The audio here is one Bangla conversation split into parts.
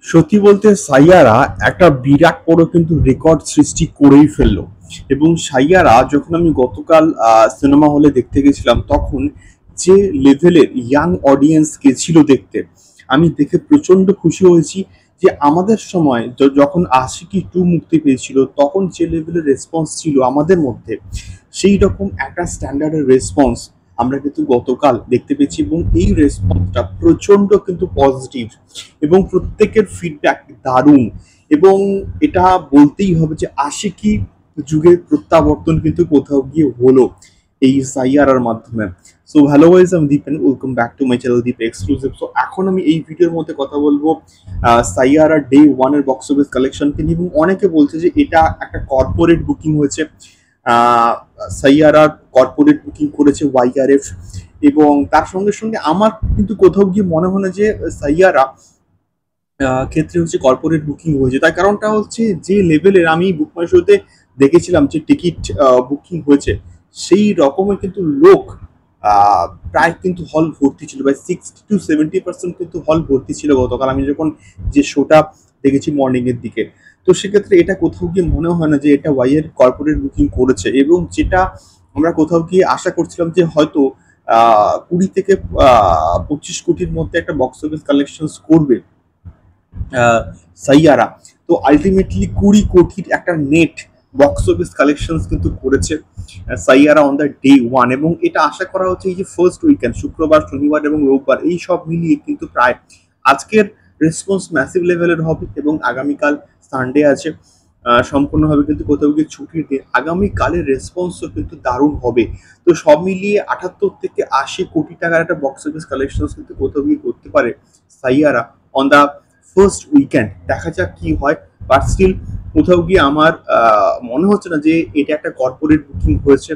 সত্যি বলতে সাইয়ারা একটা বিরাট বড় কিন্তু রেকর্ড সৃষ্টি করেই ফেললো। এবং সাইয়ারা যখন আমি গতকাল সিনেমা হলে দেখতে গেছিলাম, তখন যে লেভেলের ইয়াং অডিয়েন্স গেছিল দেখতে, আমি দেখে প্রচন্ড খুশি হয়েছি। যে আমাদের সময় যখন আশিকি টু মুক্তি পেয়েছিল, তখন যে লেভেলের রেসপন্স ছিল আমাদের মধ্যে, সেই রকম একটা স্ট্যান্ডার্ডের রেসপন্স আমরা কিন্তু গতকাল দেখতে পেয়েছি। এবং এই রেসপন্সটা প্রচন্ড কিন্তু পজিটিভ, এবং প্রত্যেকের ফিডব্যাক দারুণ। এবং এটা বলতেই হবে যে আশিকি যুগের প্রত্যাবর্তন কিন্তু কোথাও গিয়ে হলো এই সাইয়ারার মাধ্যমে। সো হ্যালো গাইস, আমি Dipen, welcome back to my channel Deep exclusive. So এখন আমি এই ভিডিওর মধ্যে কথা বলবো সাইয়ারা ডে ওয়ানের বক্স অফিস কালেকশনকে নিয়ে। এবং অনেকে বলছে যে এটা একটা কর্পোরেট বুকিং হয়েছে, সাইয়ারা কর্পোরেট বুকিং করেছে ওয়াইআরএফ। এবং তার সঙ্গে সঙ্গে আমার কিন্তু কোথাও গিয়ে মনে হয় না যে সাইয়ারা ক্ষেত্রে হচ্ছে কর্পোরেট বুকিং হয়েছে। তার কারণটা হচ্ছে যে লেভেলের আমি বুক মাই শোতে দেখেছিলাম যে টিকিট বুকিং হয়েছে, সেই রকমের কিন্তু লোক আহ, প্রায় কিন্তু হল ভর্তি ছিল, প্রায় 60 to 70% কিন্তু হল ভর্তি ছিল গতকাল আমি যখন যে শোটা দেখেছি মর্নিং এর দিকে। তো সেক্ষেত্রে এটা কোথাও গিয়ে মনে হয় না যে এটা ওয়াই এর কর্পোরেট বুকিং করেছে। এবং যেটা আমরা কোথাও গিয়ে আশা করছিলাম যে হয়তো 20 থেকে 25 কোটির মধ্যে একটা বক্স অফিস কালেকশন করবে সাইয়ারা, তো আলটিমেটলি 20 কোটির একটা নেট বক্স অফিস কালেকশন কিন্তু করেছে Saiyaara on the day one. এবং এটা আশা করা হচ্ছে এই যে ফার্স্ট উইকেন্ড, শুক্রবার, শনিবার এবং রোববার, এই সব মিলিয়ে কিন্তু প্রায় আজকের রেসপন্স ম্যাসিভ লেভেলের হবে। এবং আগামীকাল সানডে আছে, সম্পূর্ণভাবে কিন্তু কোথাও গিয়ে ছুটির দিন, আগামীকালের রেসপন্সও কিন্তু দারুণ হবে। তো সব মিলিয়ে 78 থেকে 80 কোটি টাকার একটা বক্স অফিস কালেকশন কিন্তু কোথাও গিয়ে করতে পারে Saiyaara on the first weekend. দেখা যাক কি হয়। বাট স্টিল কোথাও গিয়ে আমার মনে হচ্ছে না যে এটা একটা কর্পোরেট বুকিং হয়েছে।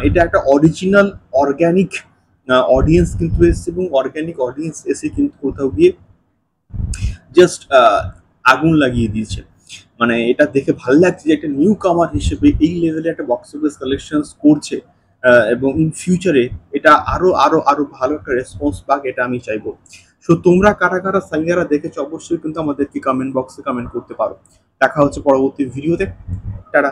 এটা একটা অরিজিনাল অর্গ্যানিক অডিয়েন্স কিন্তু এসেছে, এবং অর্গ্যানিক অডিয়েন্স এসে কিন্তু কোথাও গিয়ে জাস্ট আগুন লাগিয়ে দিয়েছে। মানে এটা দেখে ভালো লাগছে যে একটা নিউ কামার হিসেবে এই লেভেলে একটা বক্স অফিস কালেকশন করছে। এবং ইন ফিউচারে এটা আরো আরো আরো ভালো একটা রেসপন্স পাক, এটা আমি চাইবো। সো তোমরা কারা কারা সাইয়ারা দেখেছো অবশ্যই কিন্তু আমাদেরকে কমেন্ট বক্সে কমেন্ট করতে পারো। দেখা হচ্ছে পরবর্তী ভিডিওতে। টাটা।